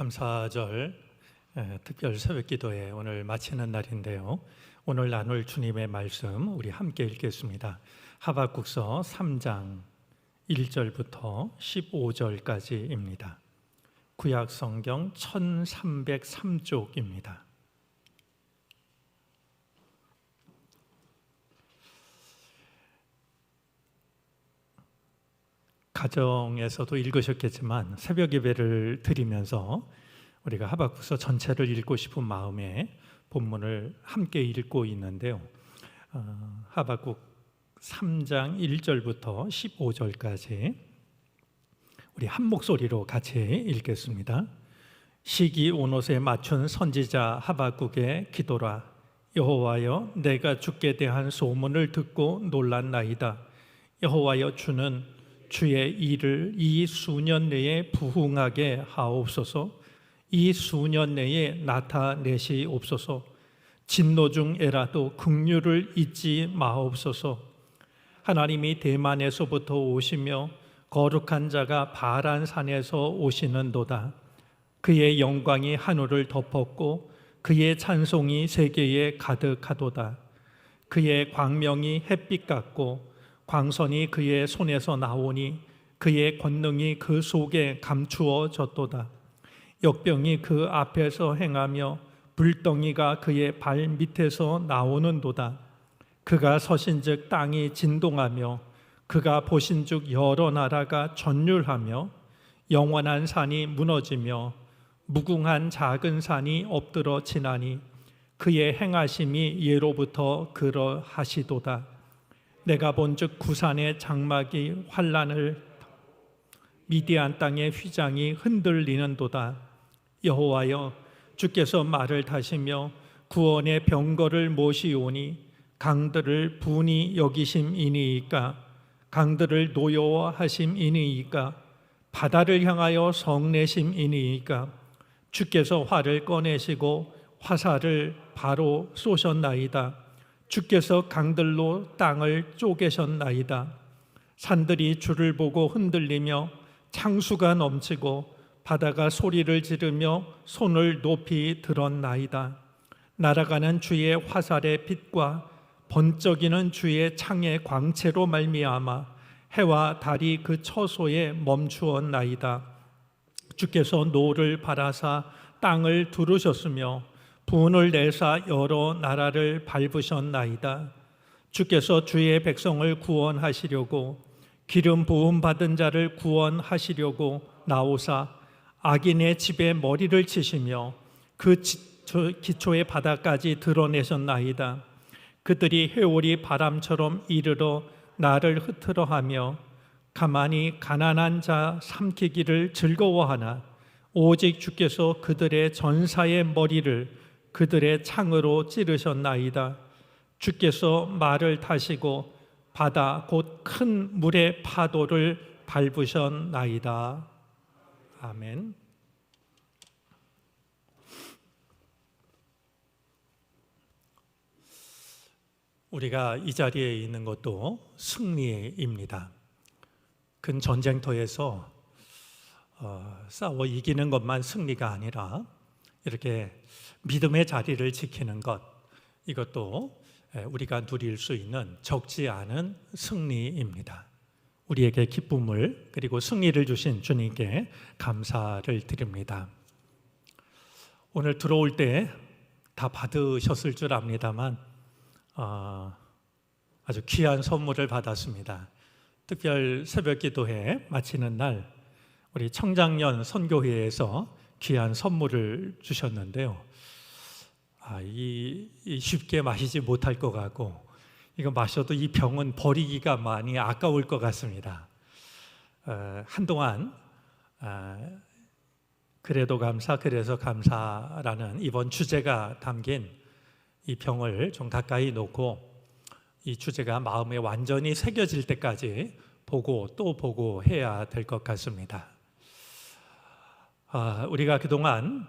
감사절 특별 새벽기도회 오늘 마치는 날인데요. 오늘 나눌 주님의 말씀 우리 함께 읽겠습니다. 하박국서 3장 1절부터 15절까지입니다. 구약 성경 1303쪽입니다. 가정에서도 읽으셨겠지만 새벽 예배를 드리면서 우리가 하박국서 전체를 읽고 싶은 마음에 본문을 함께 읽고 있는데요. 하박국 3장 1절부터 15절까지 우리 한 목소리로 같이 읽겠습니다. 시기 온옷에 맞춘 선지자 하박국의 기도라. 여호와여, 내가 주께 대한 소문을 듣고 놀랐나이다. 여호와여, 주는 주의 일을 이 수년 내에 부흥하게 하옵소서. 이 수년 내에 나타내시옵소서. 진노 중에라도 긍휼을 잊지 마옵소서. 하나님이 대만에서부터 오시며 거룩한 자가 바란 산에서 오시는도다. 그의 영광이 하늘을 덮었고 그의 찬송이 세계에 가득하도다. 그의 광명이 햇빛 같고 광선이 그의 손에서 나오니 그의 권능이 그 속에 감추어졌도다. 역병이 그 앞에서 행하며 불덩이가 그의 발 밑에서 나오는도다. 그가 서신즉 땅이 진동하며 그가 보신즉 여러 나라가 전율하며 영원한 산이 무너지며 무궁한 작은 산이 엎드러 지나니 그의 행하심이 예로부터 그러하시도다. 내가 본즉 구산의 장막이 환란을 미디안 땅의 휘장이 흔들리는도다. 여호와여, 주께서 말을 타시며 구원의 병거를 모시오니 강들을 분이 여기심이니이까 강들을 노여워하심이니이까 바다를 향하여 성내심이니이까 주께서 활을 꺼내시고 화살을 바로 쏘셨나이다. 주께서 강들로 땅을 쪼개셨나이다. 산들이 주를 보고 흔들리며 창수가 넘치고 바다가 소리를 지르며 손을 높이 들었나이다. 날아가는 주의 화살의 빛과 번쩍이는 주의 창의 광채로 말미암아 해와 달이 그 처소에 멈추었나이다. 주께서 노를 바라사 땅을 두르셨으며 분을 내사 여러 나라를 밟으셨나이다. 주께서 주의 백성을 구원하시려고 기름 부음 받은 자를 구원하시려고 나오사 악인의 집에 머리를 치시며 그 기초의 바다까지 드러내셨나이다. 그들이 회오리 바람처럼 이르러 나를 흩트러하며 가만히 가난한 자 삼키기를 즐거워하나 오직 주께서 그들의 전사의 머리를 그들의 창으로 찌르셨나이다. 주께서 말을 타시고 바다 곧 큰 물의 파도를 밟으셨나이다. 아멘. 우리가 이 자리에 있는 것도 승리입니다. 큰 전쟁터에서 싸워 이기는 것만 승리가 아니라 이렇게 믿음의 자리를 지키는 것, 이것도 우리가 누릴 수 있는 적지 않은 승리입니다. 우리에게 기쁨을 그리고 승리를 주신 주님께 감사를 드립니다. 오늘 들어올 때 다 받으셨을 줄 압니다만 아주 귀한 선물을 받았습니다. 특별 새벽기도회 마치는 날 우리 청장년 선교회에서 귀한 선물을 주셨는데요. 쉽게 마시지 못할 것 같고 이거 마셔도 이 병은 버리기가 많이 아까울 것 같습니다. 한동안 그래도 감사 그래서 감사라는 이번 주제가 담긴 이 병을 좀 가까이 놓고 이 주제가 마음에 완전히 새겨질 때까지 보고 또 보고 해야 될 것 같습니다. 우리가 그동안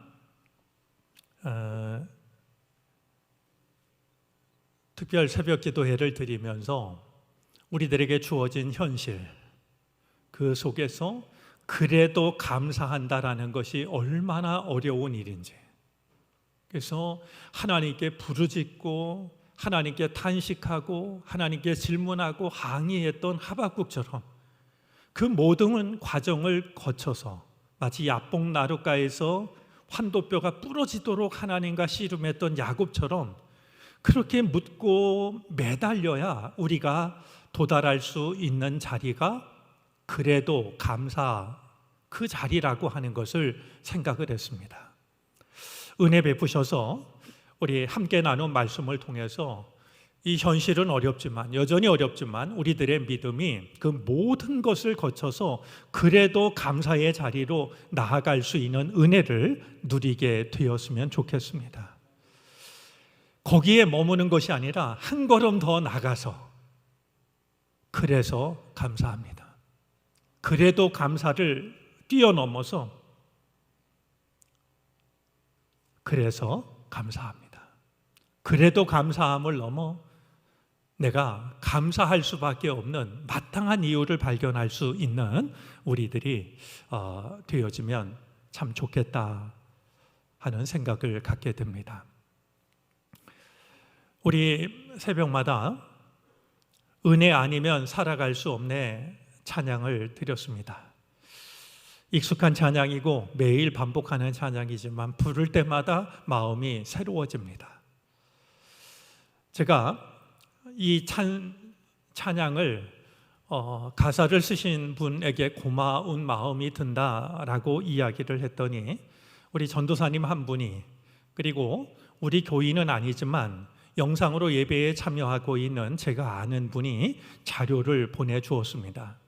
특별 새벽 기도회를 드리면서 우리들에게 주어진 현실, 그 속에서 그래도 감사한다라는 것이 얼마나 어려운 일인지, 그래서 하나님께 부르짖고 하나님께 탄식하고 하나님께 질문하고 항의했던 하박국처럼 그 모든 과정을 거쳐서 마치 야복 나룻가에서 환도뼈가 부러지도록 하나님과 씨름했던 야곱처럼 그렇게 묻고 매달려야 우리가 도달할 수 있는 자리가 그래도 감사 그 자리라고 하는 것을 생각을 했습니다. 은혜 베푸셔서 우리 함께 나눈 말씀을 통해서 이 현실은 어렵지만, 여전히 어렵지만 우리들의 믿음이 그 모든 것을 거쳐서 그래도 감사의 자리로 나아갈 수 있는 은혜를 누리게 되었으면 좋겠습니다. 거기에 머무는 것이 아니라 한 걸음 더 나가서 그래서 감사합니다. 그래도 감사를 뛰어넘어서 그래서 감사합니다. 그래도 감사함을 넘어 내가 감사할 수밖에 없는 마땅한 이유를 발견할 수 있는 우리들이 되어지면 참 좋겠다 하는 생각을 갖게 됩니다. 우리 새벽마다 은혜 아니면 살아갈 수 없네 찬양을 드렸습니다. 익숙한 찬양이고 매일 반복하는 찬양이지만 부를 때마다 마음이 새로워집니다. 제가 이 찬양을 가사를 쓰신 분에게 고마운 마음이 든다라고 이야기를 했더니 우리 전도사님 한 분이, 그리고 우리 교인은 아니지만 영상으로 예배에 참여하고 있는 제가 아는 분이 자료를 보내주었습니다.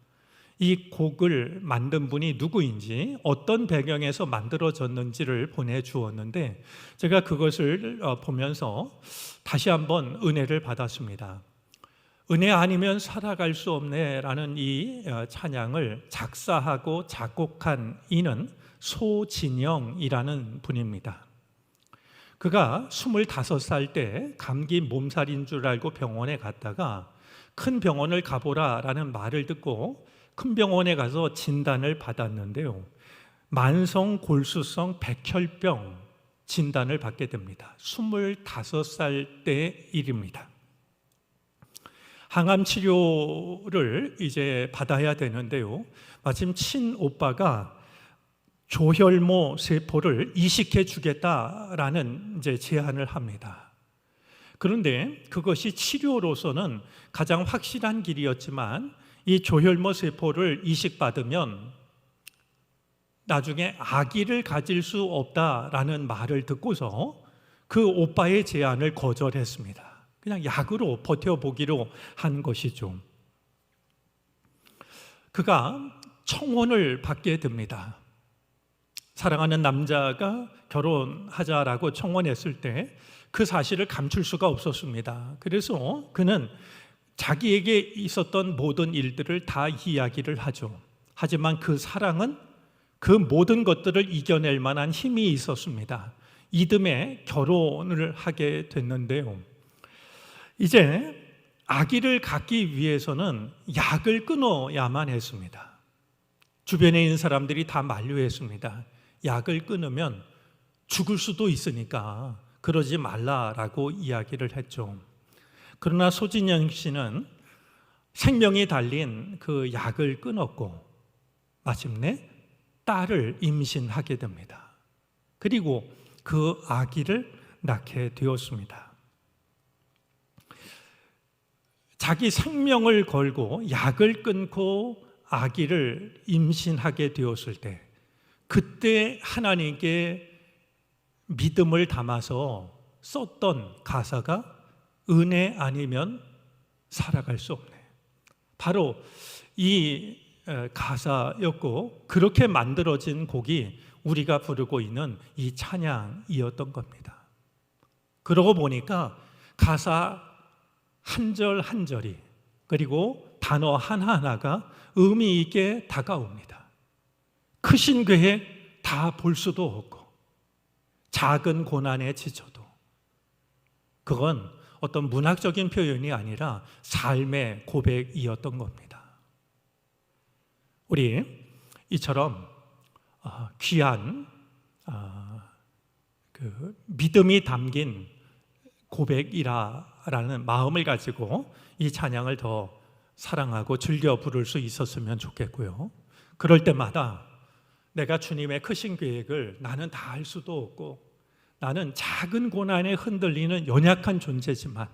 이 곡을 만든 분이 누구인지, 어떤 배경에서 만들어졌는지를 보내주었는데 제가 그것을 보면서 다시 한번 은혜를 받았습니다. 은혜 아니면 살아갈 수 없네 라는 이 찬양을 작사하고 작곡한 이는 소진영이라는 분입니다. 그가 25살 때 감기 몸살인 줄 알고 병원에 갔다가 큰 병원을 가보라 라는 말을 듣고 큰 병원에 가서 진단을 받았는데요, 만성 골수성 백혈병 진단을 받게 됩니다. 25살 때 일입니다. 항암 치료를 이제 받아야 되는데요, 마침 친오빠가 조혈모 세포를 이식해 주겠다라는 이제 제안을 합니다. 그런데 그것이 치료로서는 가장 확실한 길이었지만 이 조혈모 세포를 이식받으면 나중에 아기를 가질 수 없다라는 말을 듣고서 그 오빠의 제안을 거절했습니다. 그냥 약으로 버텨보기로 한 것이죠. 그가 청혼을 받게 됩니다. 사랑하는 남자가 결혼하자라고 청혼했을 때 그 사실을 감출 수가 없었습니다. 그래서 그는 자기에게 있었던 모든 일들을 다 이야기를 하죠. 하지만 그 사랑은 그 모든 것들을 이겨낼 만한 힘이 있었습니다. 이듬해 결혼을 하게 됐는데요, 이제 아기를 갖기 위해서는 약을 끊어야만 했습니다. 주변에 있는 사람들이 다 만류했습니다. 약을 끊으면 죽을 수도 있으니까 그러지 말라라고 이야기를 했죠. 그러나 소진영 씨는 생명이 달린 그 약을 끊었고 마침내 딸을 임신하게 됩니다. 그리고 그 아기를 낳게 되었습니다. 자기 생명을 걸고 약을 끊고 아기를 임신하게 되었을 때, 그때 하나님께 믿음을 담아서 썼던 가사가 은혜 아니면 살아갈 수 없네, 바로 이 가사였고, 그렇게 만들어진 곡이 우리가 부르고 있는 이 찬양이었던 겁니다. 그러고 보니까 가사 한 절 한 절이, 그리고 단어 하나하나가 의미 있게 다가옵니다. 크신 계획 다 볼 수도 없고 작은 고난에 지쳐도, 그건 어떤 문학적인 표현이 아니라 삶의 고백이었던 겁니다. 우리 이처럼 귀한 그 믿음이 담긴 고백이라는 마음을 가지고 이 찬양을 더 사랑하고 즐겨 부를 수 있었으면 좋겠고요. 그럴 때마다 내가 주님의 크신 계획을 나는 다 알 수도 없고 나는 작은 고난에 흔들리는 연약한 존재지만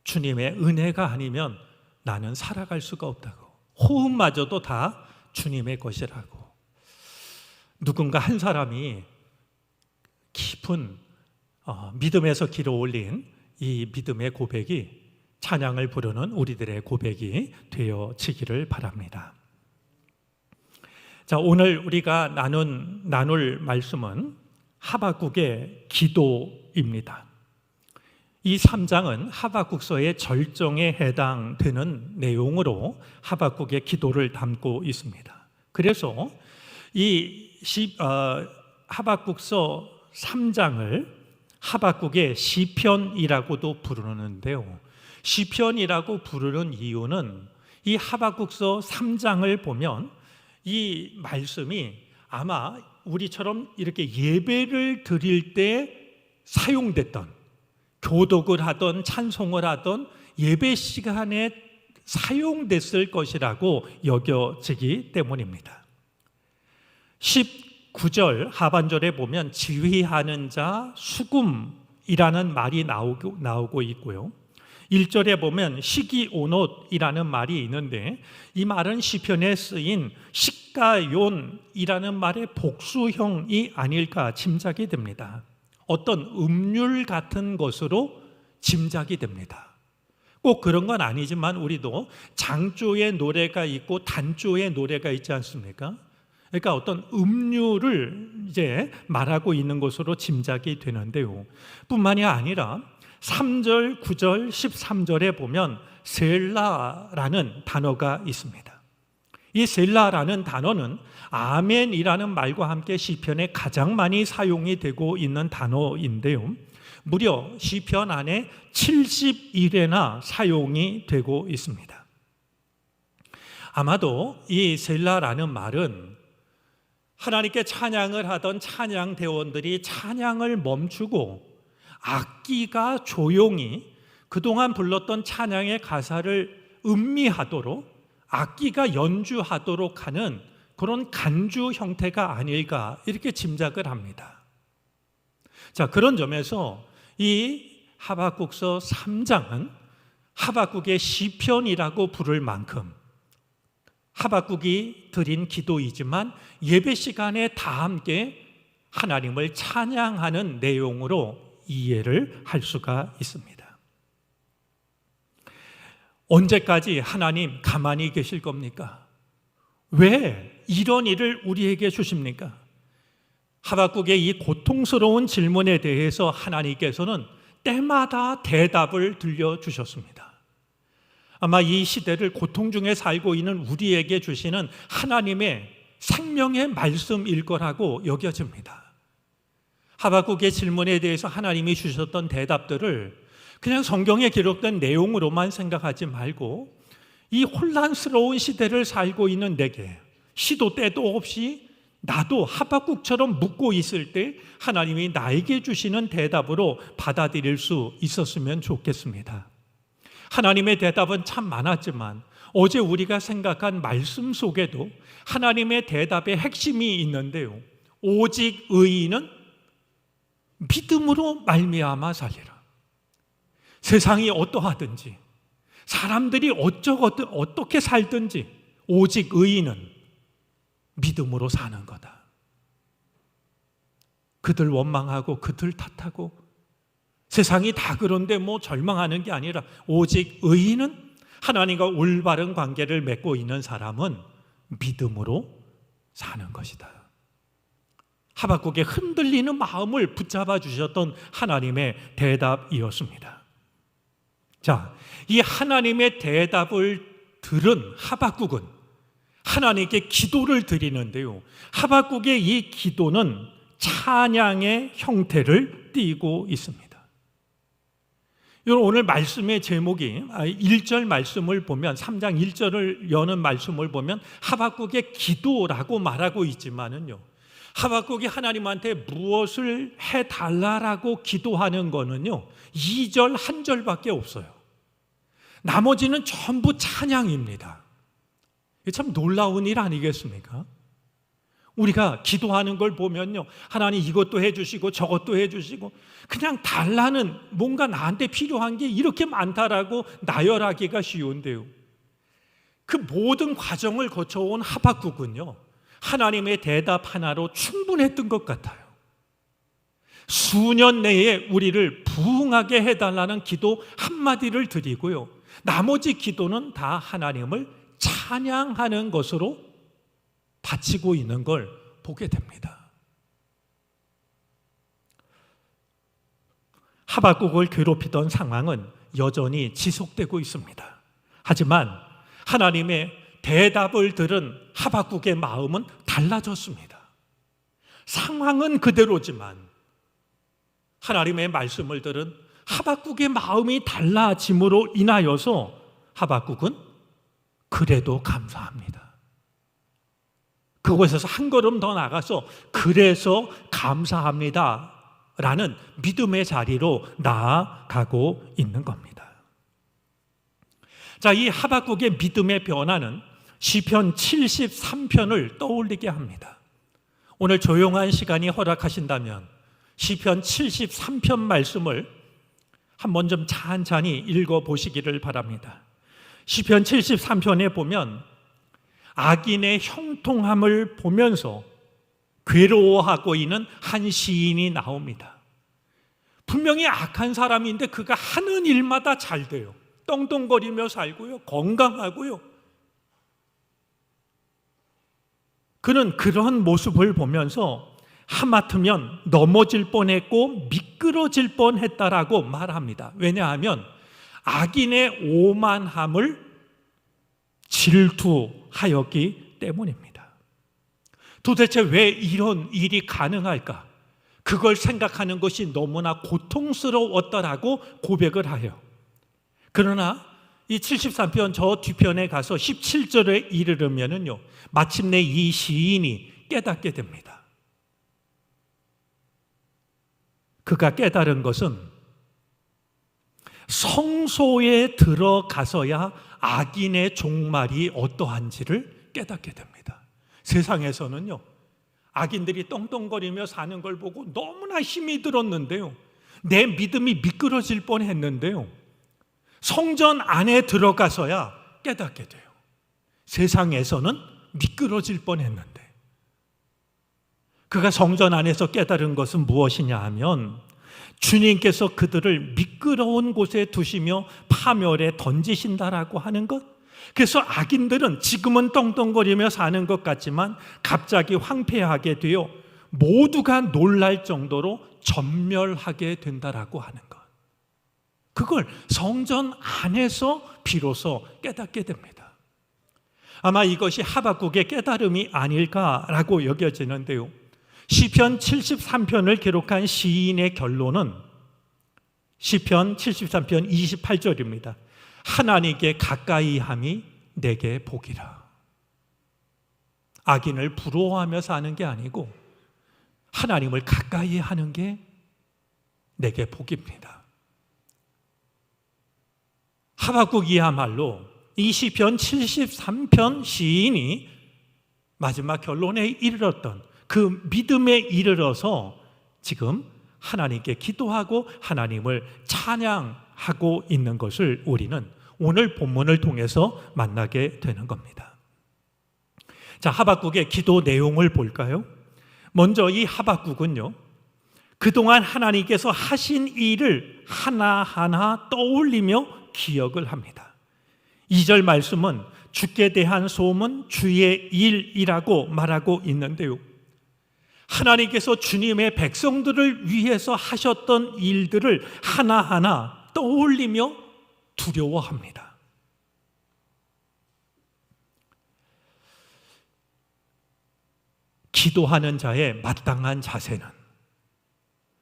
주님의 은혜가 아니면 나는 살아갈 수가 없다고, 호흡마저도 다 주님의 것이라고, 누군가 한 사람이 깊은 믿음에서 길어 올린 이 믿음의 고백이 찬양을 부르는 우리들의 고백이 되어지기를 바랍니다. 자, 오늘 우리가 나눌 말씀은 하박국의 기도입니다. 이 3장은 하박국서의 절정에 해당되는 내용으로 하박국의 기도를 담고 있습니다. 그래서 이 하박국서 3장을 하박국의 시편이라고도 부르는데요. 시편이라고 부르는 이유는 이 하박국서 3장을 보면 이 말씀이 아마 우리처럼 이렇게 예배를 드릴 때 사용됐던, 교독을 하던 찬송을 하던 예배 시간에 사용됐을 것이라고 여겨지기 때문입니다. 19절 하반절에 보면 지휘하는 자 수금이라는 말이 나오고 있고요. 1절에 보면 시기오롯이라는 말이 있는데 이 말은 시편에 쓰인 식가용이라는 말의 복수형이 아닐까 짐작이 됩니다. 어떤 음률 같은 것으로 짐작이 됩니다. 꼭 그런 건 아니지만 우리도 장조의 노래가 있고 단조의 노래가 있지 않습니까? 그러니까 어떤 음률을 이제 말하고 있는 것으로 짐작이 되는데요. 뿐만이 아니라 3절, 9절, 13절에 보면 셀라라는 단어가 있습니다. 이 셀라라는 단어는 아멘이라는 말과 함께 시편에 가장 많이 사용이 되고 있는 단어인데요. 무려 시편 안에 71회나 사용이 되고 있습니다. 아마도 이 셀라라는 말은 하나님께 찬양을 하던 찬양대원들이 찬양을 멈추고 악기가 조용히 그동안 불렀던 찬양의 가사를 음미하도록 악기가 연주하도록 하는 그런 간주 형태가 아닐까 이렇게 짐작을 합니다. 자, 그런 점에서 이 하박국서 3장은 하박국의 시편이라고 부를 만큼 하박국이 드린 기도이지만 예배 시간에 다 함께 하나님을 찬양하는 내용으로 이해를 할 수가 있습니다. 언제까지 하나님 가만히 계실 겁니까? 왜 이런 일을 우리에게 주십니까? 하박국의 이 고통스러운 질문에 대해서 하나님께서는 때마다 대답을 들려주셨습니다. 아마 이 시대를 고통 중에 살고 있는 우리에게 주시는 하나님의 생명의 말씀일 거라고 여겨집니다. 하박국의 질문에 대해서 하나님이 주셨던 대답들을 그냥 성경에 기록된 내용으로만 생각하지 말고 이 혼란스러운 시대를 살고 있는 내게 시도 때도 없이 나도 하박국처럼 묻고 있을 때 하나님이 나에게 주시는 대답으로 받아들일 수 있었으면 좋겠습니다. 하나님의 대답은 참 많았지만 어제 우리가 생각한 말씀 속에도 하나님의 대답의 핵심이 있는데요. 오직 의인은 믿음으로 말미암아 살리라. 세상이 어떠하든지 사람들이 어떻게 살든지 오직 의인은 믿음으로 사는 거다. 그들 원망하고 그들 탓하고 세상이 다 그런데 뭐 절망하는 게 아니라 오직 의인은 하나님과 올바른 관계를 맺고 있는 사람은 믿음으로 사는 것이다. 하박국의 흔들리는 마음을 붙잡아 주셨던 하나님의 대답이었습니다. 자, 이 하나님의 대답을 들은 하박국은 하나님께 기도를 드리는데요. 하박국의 이 기도는 찬양의 형태를 띠고 있습니다. 여러분, 오늘 말씀의 제목이 1절 말씀을 보면, 3장 1절을 여는 말씀을 보면 하박국의 기도라고 말하고 있지만은요, 하박국이 하나님한테 무엇을 해달라라고 기도하는 거는요 2절 1절밖에 없어요. 나머지는 전부 찬양입니다. 이게 참 놀라운 일 아니겠습니까? 우리가 기도하는 걸 보면요, 하나님 이것도 해주시고 저것도 해주시고, 그냥 달라는, 뭔가 나한테 필요한 게 이렇게 많다라고 나열하기가 쉬운데요, 그 모든 과정을 거쳐온 하박국은요 하나님의 대답 하나로 충분했던 것 같아요. 수년 내에 우리를 부흥하게 해달라는 기도 한마디를 드리고요, 나머지 기도는 다 하나님을 찬양하는 것으로 바치고 있는 걸 보게 됩니다. 하박국을 괴롭히던 상황은 여전히 지속되고 있습니다. 하지만 하나님의 대답을 들은 하박국의 마음은 달라졌습니다. 상황은 그대로지만 하나님의 말씀을 들은 하박국의 마음이 달라짐으로 인하여서 하박국은 그래도 감사합니다. 그곳에서 한 걸음 더 나가서 그래서 감사합니다 라는 믿음의 자리로 나아가고 있는 겁니다. 자, 이 하박국의 믿음의 변화는 시편 73편을 떠올리게 합니다. 오늘 조용한 시간이 허락하신다면 시편 73편 말씀을 한번 좀 찬찬히 읽어보시기를 바랍니다. 시편 73편에 보면 악인의 형통함을 보면서 괴로워하고 있는 한 시인이 나옵니다. 분명히 악한 사람인데 그가 하는 일마다 잘 돼요. 떵떵거리며 살고요, 건강하고요. 그는 그런 모습을 보면서 하마터면 넘어질 뻔했고 미끄러질 뻔했다라고 말합니다. 왜냐하면 악인의 오만함을 질투하였기 때문입니다. 도대체 왜 이런 일이 가능할까? 그걸 생각하는 것이 너무나 고통스러웠더라고 고백을 하여. 그러나 이 73편 저 뒤편에 가서 17절에 이르르면은요, 마침내 이 시인이 깨닫게 됩니다. 그가 깨달은 것은 성소에 들어가서야 악인의 종말이 어떠한지를 깨닫게 됩니다. 세상에서는요, 악인들이 떵떵거리며 사는 걸 보고 너무나 힘이 들었는데요, 내 믿음이 미끄러질 뻔했는데요, 성전 안에 들어가서야 깨닫게 돼요. 세상에서는 미끄러질 뻔했는데, 그가 성전 안에서 깨달은 것은 무엇이냐 하면 주님께서 그들을 미끄러운 곳에 두시며 파멸에 던지신다라고 하는 것. 그래서 악인들은 지금은 떵떵거리며 사는 것 같지만 갑자기 황폐하게 되어 모두가 놀랄 정도로 전멸하게 된다라고 하는 것. 그걸 성전 안에서 비로소 깨닫게 됩니다. 아마 이것이 하박국의 깨달음이 아닐까라고 여겨지는데요, 시편 73편을 기록한 시인의 결론은 시편 73편 28절입니다. 하나님께 가까이 함이 내게 복이라. 악인을 부러워하며 사는 게 아니고 하나님을 가까이 하는 게 내게 복입니다. 하박국이야말로 이 시편 73편 시인이 마지막 결론에 이르렀던 그 믿음에 이르러서 지금 하나님께 기도하고 하나님을 찬양하고 있는 것을 우리는 오늘 본문을 통해서 만나게 되는 겁니다. 자, 하박국의 기도 내용을 볼까요? 먼저 이 하박국은요, 그동안 하나님께서 하신 일을 하나하나 떠올리며 기억을 합니다. 2절 말씀은 주께 대한 소문, 주의 일이라고 말하고 있는데요, 하나님께서 주님의 백성들을 위해서 하셨던 일들을 하나하나 떠올리며 두려워합니다. 기도하는 자의 마땅한 자세는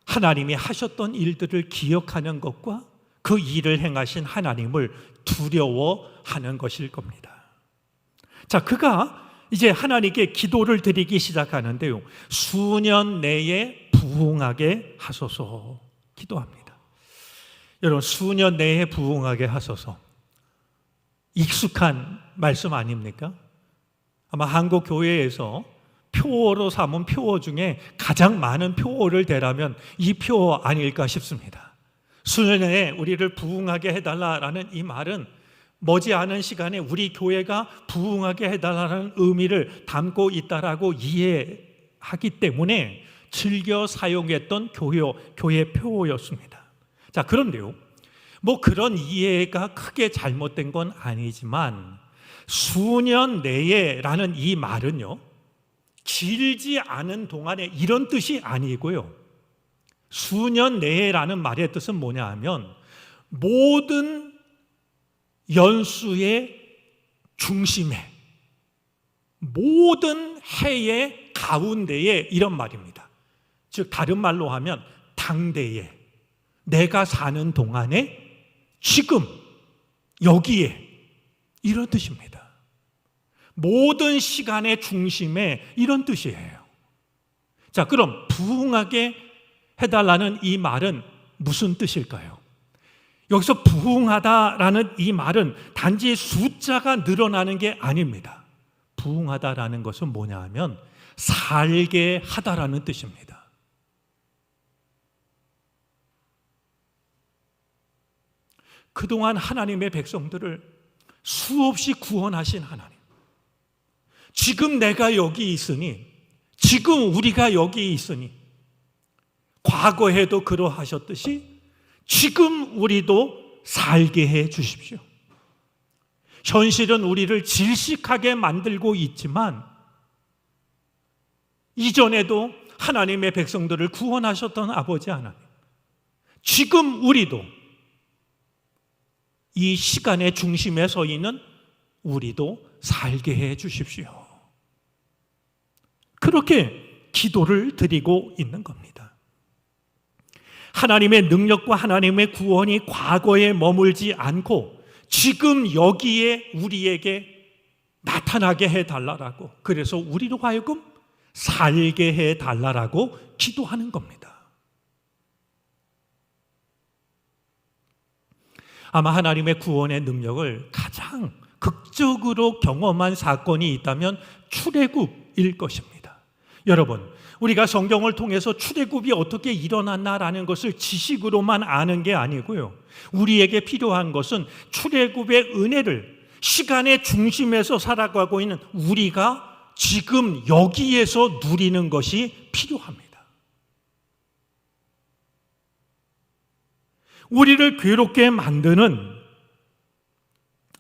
하나님이 하셨던 일들을 기억하는 것과 그 일을 행하신 하나님을 두려워하는 것일 겁니다. 자, 그가 이제 하나님께 기도를 드리기 시작하는데요, 수년 내에 부흥하게 하소서 기도합니다. 여러분, 수년 내에 부흥하게 하소서, 익숙한 말씀 아닙니까? 아마 한국 교회에서 표어로 삼은 표어 중에 가장 많은 표어를 대라면 이 표어 아닐까 싶습니다. 수년 내에 우리를 부흥하게 해달라라는 이 말은 머지않은 시간에 우리 교회가 부흥하게 해달라는 의미를 담고 있다라고 이해하기 때문에 즐겨 사용했던 교회 표어였습니다. 자, 그런데요, 뭐 그런 이해가 크게 잘못된 건 아니지만 수년 내에라는 이 말은요, 길지 않은 동안에 이런 뜻이 아니고요, 수년 내에라는 말의 뜻은 뭐냐 하면 모든 연수의 중심에, 모든 해의 가운데에, 이런 말입니다. 즉 다른 말로 하면 당대에, 내가 사는 동안에, 지금 여기에, 이런 뜻입니다. 모든 시간의 중심에, 이런 뜻이에요. 자, 그럼 부흥하게 해달라는 이 말은 무슨 뜻일까요? 여기서 부흥하다라는 이 말은 단지 숫자가 늘어나는 게 아닙니다. 부흥하다라는 것은 뭐냐 하면 살게 하다라는 뜻입니다. 그동안 하나님의 백성들을 수없이 구원하신 하나님, 지금 내가 여기 있으니, 지금 우리가 여기 있으니, 과거에도 그러하셨듯이 지금 우리도 살게 해 주십시오. 현실은 우리를 질식하게 만들고 있지만 이전에도 하나님의 백성들을 구원하셨던 아버지 하나님, 지금 우리도 이 시간의 중심에 서 있는 우리도 살게 해 주십시오. 그렇게 기도를 드리고 있는 겁니다. 하나님의 능력과 하나님의 구원이 과거에 머물지 않고 지금 여기에 우리에게 나타나게 해달라고, 그래서 우리로 하여금 살게 해달라고 기도하는 겁니다. 아마 하나님의 구원의 능력을 가장 극적으로 경험한 사건이 있다면 출애굽일 것입니다. 여러분, 우리가 성경을 통해서 출애굽이 어떻게 일어났나라는 것을 지식으로만 아는 게 아니고요, 우리에게 필요한 것은 출애굽의 은혜를 시간의 중심에서 살아가고 있는 우리가 지금 여기에서 누리는 것이 필요합니다. 우리를 괴롭게 만드는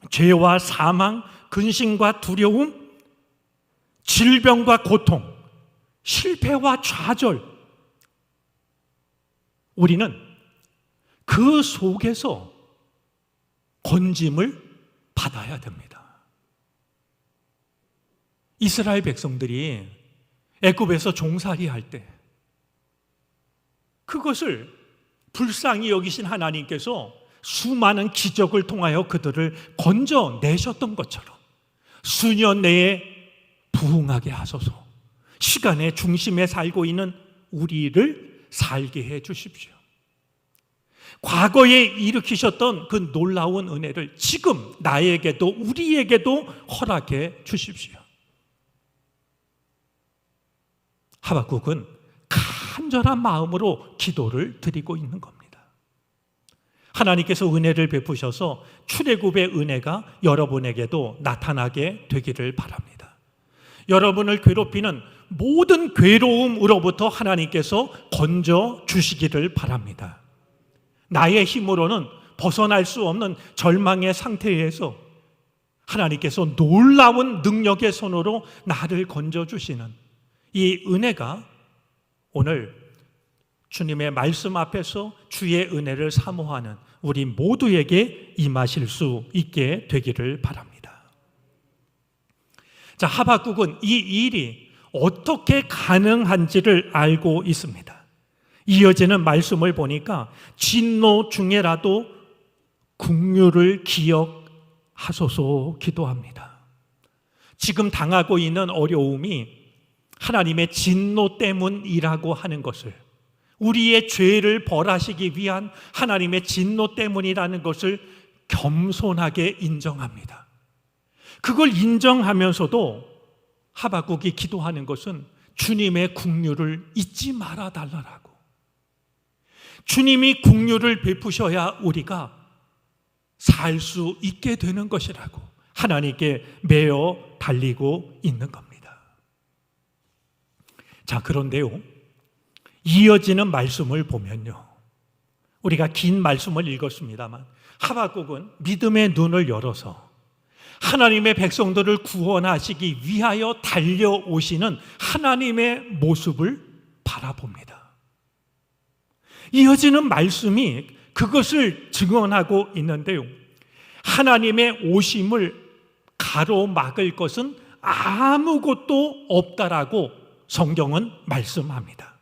죄와 사망, 근심과 두려움, 질병과 고통, 실패와 좌절, 우리는 그 속에서 건짐을 받아야 됩니다. 이스라엘 백성들이 애굽에서 종살이 할 때 그것을 불쌍히 여기신 하나님께서 수많은 기적을 통하여 그들을 건져내셨던 것처럼 수년 내에 부흥하게 하소서, 시간의 중심에 살고 있는 우리를 살게 해 주십시오. 과거에 일으키셨던 그 놀라운 은혜를 지금 나에게도 우리에게도 허락해 주십시오. 하박국은 간절한 마음으로 기도를 드리고 있는 겁니다. 하나님께서 은혜를 베푸셔서 출애굽의 은혜가 여러분에게도 나타나게 되기를 바랍니다. 여러분을 괴롭히는 모든 괴로움으로부터 하나님께서 건져 주시기를 바랍니다. 나의 힘으로는 벗어날 수 없는 절망의 상태에서 하나님께서 놀라운 능력의 손으로 나를 건져 주시는 이 은혜가 오늘 주님의 말씀 앞에서 주의 은혜를 사모하는 우리 모두에게 임하실 수 있게 되기를 바랍니다. 자, 하박국은 이 일이 어떻게 가능한지를 알고 있습니다. 이어지는 말씀을 보니까 진노 중에라도 긍휼을 기억하소서 기도합니다. 지금 당하고 있는 어려움이 하나님의 진노 때문이라고 하는 것을, 우리의 죄를 벌하시기 위한 하나님의 진노 때문이라는 것을 겸손하게 인정합니다. 그걸 인정하면서도 하박국이 기도하는 것은 주님의 긍휼을 잊지 말아 달라고. 주님이 긍휼을 베푸셔야 우리가 살 수 있게 되는 것이라고 하나님께 매어 달리고 있는 겁니다. 자, 그런데요, 이어지는 말씀을 보면요, 우리가 긴 말씀을 읽었습니다만 하박국은 믿음의 눈을 열어서 하나님의 백성들을 구원하시기 위하여 달려오시는 하나님의 모습을 바라봅니다. 이어지는 말씀이 그것을 증언하고 있는데요, 하나님의 오심을 가로막을 것은 아무것도 없다라고 성경은 말씀합니다.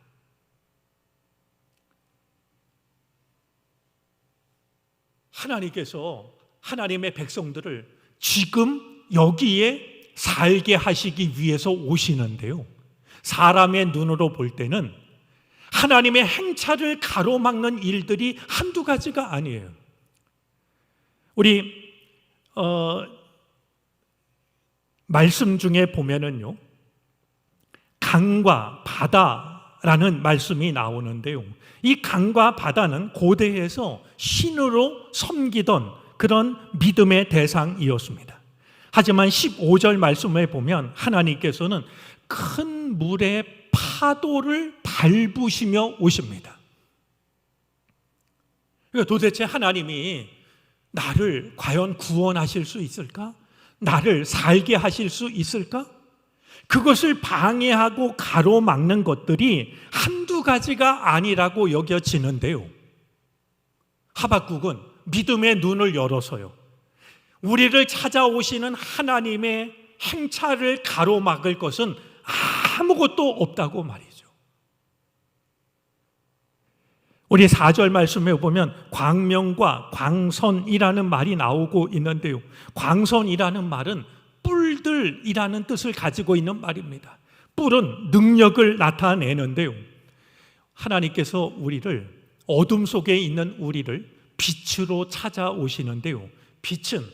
하나님께서 하나님의 백성들을 지금 여기에 살게 하시기 위해서 오시는데요, 사람의 눈으로 볼 때는 하나님의 행차를 가로막는 일들이 한두 가지가 아니에요. 우리 말씀 중에 보면은요, 강과 바다라는 말씀이 나오는데요, 이 강과 바다는 고대에서 신으로 섬기던 그런 믿음의 대상이었습니다. 하지만 15절 말씀에 보면 하나님께서는 큰 물의 파도를 밟으시며 오십니다. 그러니까 도대체 하나님이 나를 과연 구원하실 수 있을까? 나를 살게 하실 수 있을까? 그것을 방해하고 가로막는 것들이 한두 가지가 아니라고 여겨지는데요, 하박국은 믿음의 눈을 열어서요, 우리를 찾아오시는 하나님의 행차를 가로막을 것은 아무것도 없다고 말이죠. 우리 4절 말씀에 보면 광명과 광선이라는 말이 나오고 있는데요, 광선이라는 말은 뿔들이라는 뜻을 가지고 있는 말입니다. 뿔은 능력을 나타내는데요, 하나님께서 우리를, 어둠 속에 있는 우리를 빛으로 찾아오시는데요, 빛은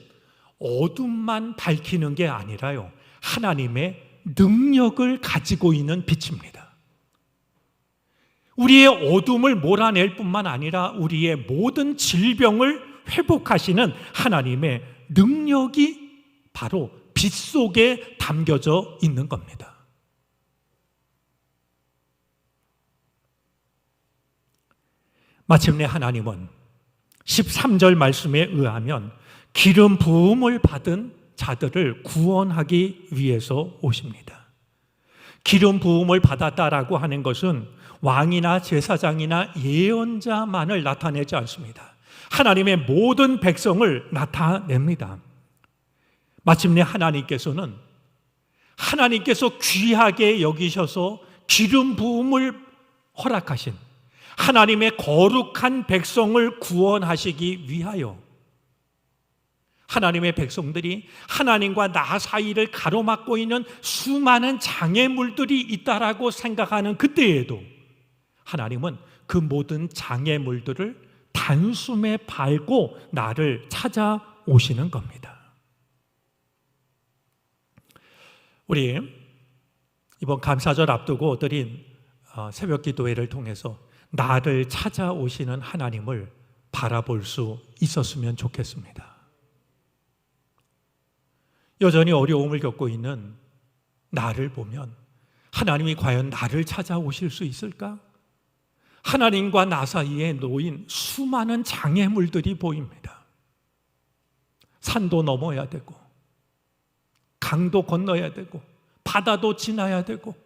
어둠만 밝히는 게 아니라요, 하나님의 능력을 가지고 있는 빛입니다. 우리의 어둠을 몰아낼 뿐만 아니라 우리의 모든 질병을 회복하시는 하나님의 능력이 바로 빛 속에 담겨져 있는 겁니다. 마침내 하나님은 13절 말씀에 의하면 기름 부음을 받은 자들을 구원하기 위해서 오십니다. 기름 부음을 받았다라고 하는 것은 왕이나 제사장이나 예언자만을 나타내지 않습니다. 하나님의 모든 백성을 나타냅니다. 마침내 하나님께서는 하나님께서 귀하게 여기셔서 기름 부음을 허락하신 하나님의 거룩한 백성을 구원하시기 위하여 하나님의 백성들이 하나님과 나 사이를 가로막고 있는 수많은 장애물들이 있다라고 생각하는 그때에도 하나님은 그 모든 장애물들을 단숨에 밟고 나를 찾아오시는 겁니다. 우리 이번 감사절 앞두고 드린 새벽 기도회를 통해서 나를 찾아오시는 하나님을 바라볼 수 있었으면 좋겠습니다. 여전히 어려움을 겪고 있는 나를 보면 하나님이 과연 나를 찾아오실 수 있을까? 하나님과 나 사이에 놓인 수많은 장애물들이 보입니다. 산도 넘어야 되고 강도 건너야 되고 바다도 지나야 되고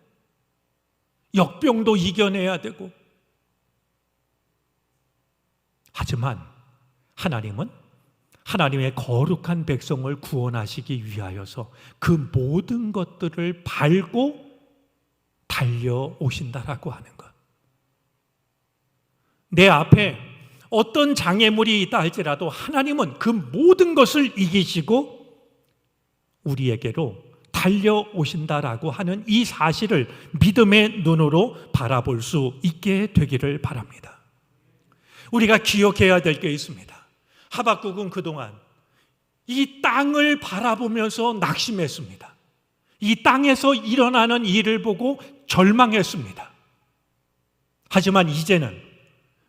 역병도 이겨내야 되고, 하지만 하나님은 하나님의 거룩한 백성을 구원하시기 위하여서 그 모든 것들을 밟고 달려오신다라고 하는 것. 내 앞에 어떤 장애물이 있다 할지라도 하나님은 그 모든 것을 이기시고 우리에게로 달려오신다라고 하는 이 사실을 믿음의 눈으로 바라볼 수 있게 되기를 바랍니다. 우리가 기억해야 될 게 있습니다. 하박국은 그동안 이 땅을 바라보면서 낙심했습니다. 이 땅에서 일어나는 일을 보고 절망했습니다. 하지만 이제는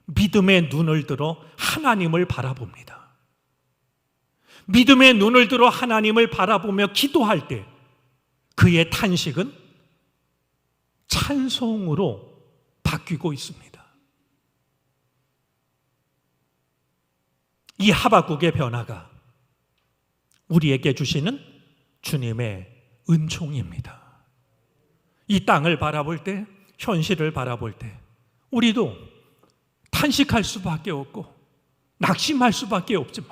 믿음의 눈을 들어 하나님을 바라봅니다. 믿음의 눈을 들어 하나님을 바라보며 기도할 때 그의 탄식은 찬송으로 바뀌고 있습니다. 이 하박국의 변화가 우리에게 주시는 주님의 은총입니다. 이 땅을 바라볼 때, 현실을 바라볼 때 우리도 탄식할 수밖에 없고 낙심할 수밖에 없지만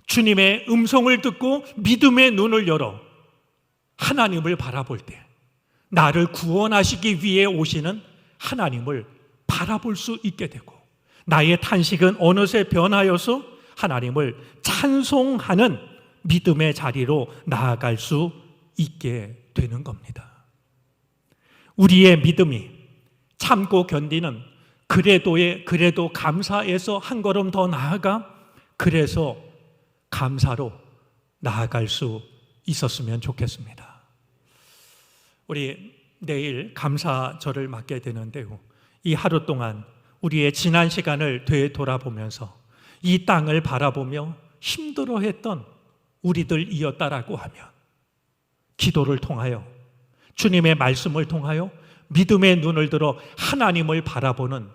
주님의 음성을 듣고 믿음의 눈을 열어 하나님을 바라볼 때 나를 구원하시기 위해 오시는 하나님을 바라볼 수 있게 되고 나의 탄식은 어느새 변하여서 하나님을 찬송하는 믿음의 자리로 나아갈 수 있게 되는 겁니다. 우리의 믿음이 참고 견디는 그래도 감사에서 한 걸음 더 나아가 그래서 감사로 나아갈 수 있었으면 좋겠습니다. 우리 내일 감사절을 맞게 되는데요, 이 하루 동안 우리의 지난 시간을 되돌아보면서 이 땅을 바라보며 힘들어했던 우리들이었다라고 하면 기도를 통하여 주님의 말씀을 통하여 믿음의 눈을 들어 하나님을 바라보는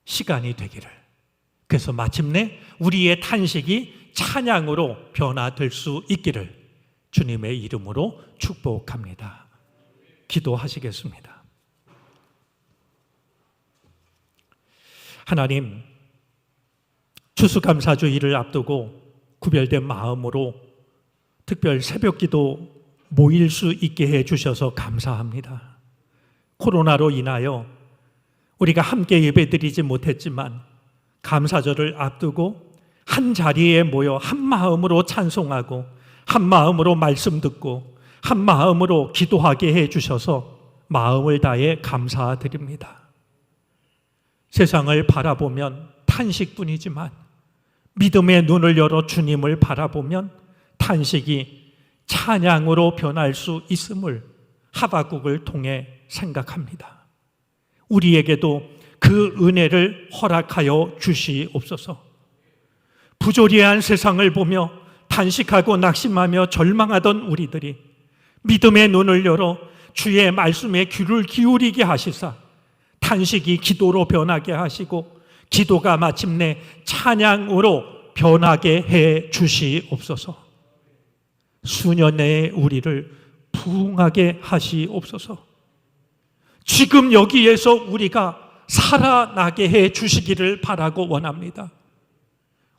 시간이 되기를, 그래서 마침내 우리의 탄식이 찬양으로 변화될 수 있기를 주님의 이름으로 축복합니다. 기도하시겠습니다. 하나님, 추수감사주일을 앞두고 구별된 마음으로 특별 새벽기도 모일 수 있게 해주셔서 감사합니다. 코로나로 인하여 우리가 함께 예배드리지 못했지만 감사절을 앞두고 한 자리에 모여 한 마음으로 찬송하고 한 마음으로 말씀 듣고 한 마음으로 기도하게 해주셔서 마음을 다해 감사드립니다. 세상을 바라보면 탄식뿐이지만 믿음의 눈을 열어 주님을 바라보면 탄식이 찬양으로 변할 수 있음을 하박국을 통해 생각합니다. 우리에게도 그 은혜를 허락하여 주시옵소서. 부조리한 세상을 보며 탄식하고 낙심하며 절망하던 우리들이 믿음의 눈을 열어 주의 말씀에 귀를 기울이게 하시사 탄식이 기도로 변하게 하시고 기도가 마침내 찬양으로 변하게 해 주시옵소서. 수년 내에 우리를 부흥하게 하시옵소서. 지금 여기에서 우리가 살아나게 해 주시기를 바라고 원합니다.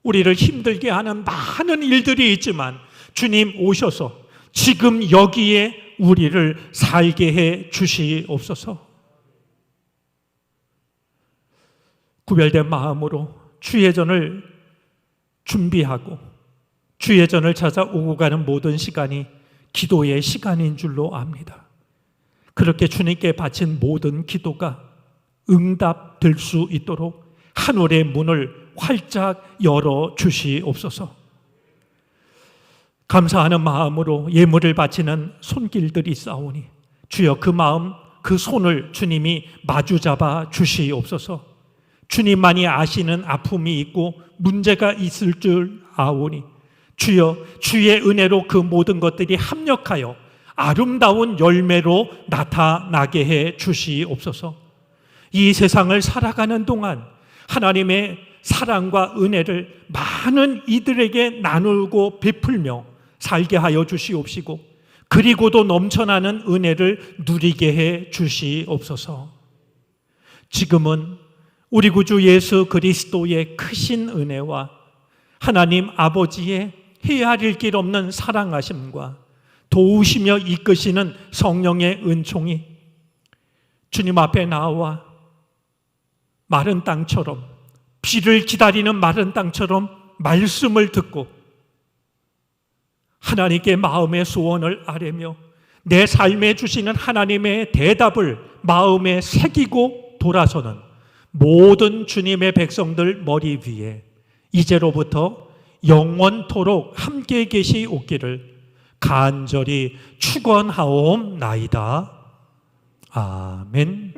우리를 힘들게 하는 많은 일들이 있지만 주님 오셔서 지금 여기에 우리를 살게 해 주시옵소서. 구별된 마음으로 주의 전을 준비하고 주의 전을 찾아오고 가는 모든 시간이 기도의 시간인 줄로 압니다. 그렇게 주님께 바친 모든 기도가 응답될 수 있도록 하늘의 문을 활짝 열어 주시옵소서. 감사하는 마음으로 예물을 바치는 손길들이 있사오니 주여 그 마음, 그 손을 주님이 마주잡아 주시옵소서. 주님만이 아시는 아픔이 있고 문제가 있을 줄 아오니 주여 주의 은혜로 그 모든 것들이 합력하여 아름다운 열매로 나타나게 해 주시옵소서. 이 세상을 살아가는 동안 하나님의 사랑과 은혜를 많은 이들에게 나누고 베풀며 살게 하여 주시옵시고 그리고도 넘쳐나는 은혜를 누리게 해 주시옵소서. 지금은 우리 구주 예수 그리스도의 크신 은혜와 하나님 아버지의 헤아릴 길 없는 사랑하심과 도우시며 이끄시는 성령의 은총이 주님 앞에 나와 마른 땅처럼 비를 기다리는 마른 땅처럼 말씀을 듣고 하나님께 마음의 소원을 아뢰며 내 삶에 주시는 하나님의 대답을 마음에 새기고 돌아서는 모든 주님의 백성들 머리 위에 이제로부터 영원토록 함께 계시옵기를 간절히 축원하옵나이다. 아멘.